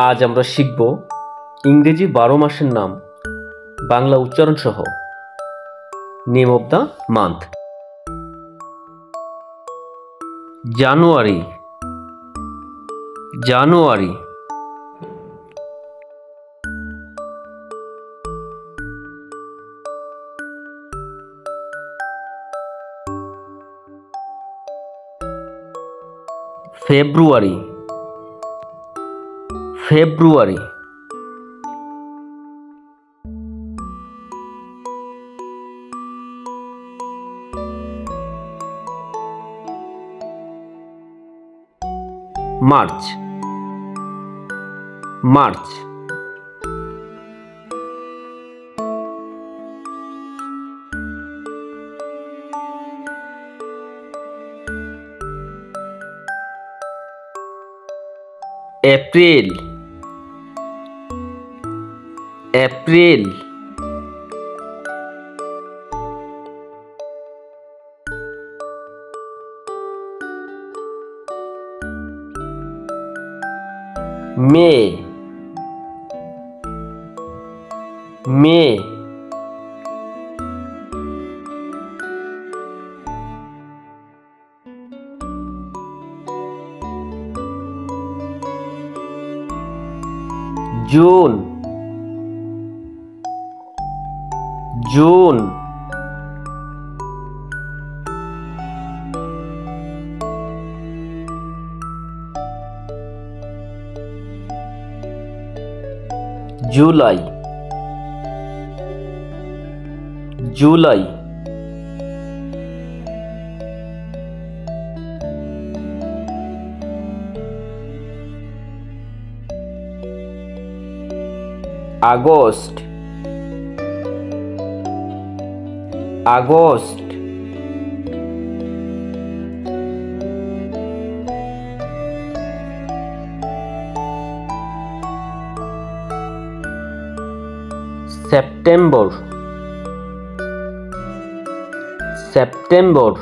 আজ আমরা শিখব ইংরেজি 12 মাসের নাম বাংলা উচ্চারণ সহ। Name of the month: January, January. February, February. March, March. April, April. May, May. June, June. July, July. August, August. September, September.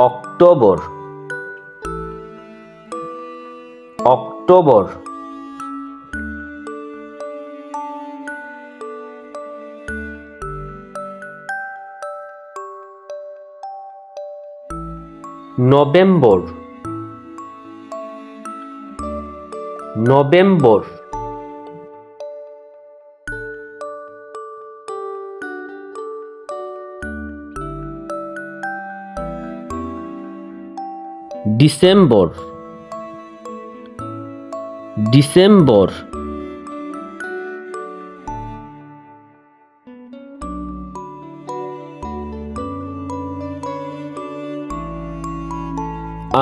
October, October. November, November. December, December.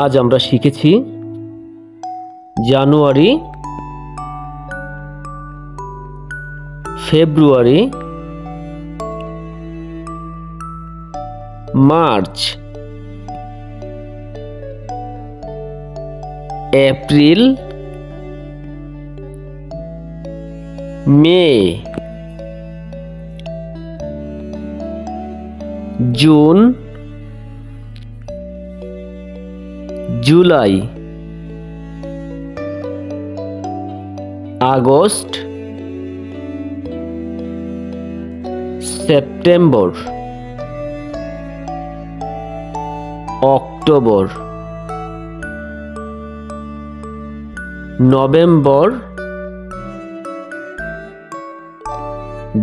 আজ আমরা শিখেছি January, February, March, April, May, June, July, August, September, October, November,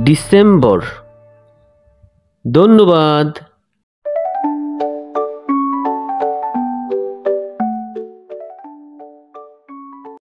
December. ধন্যবাদ।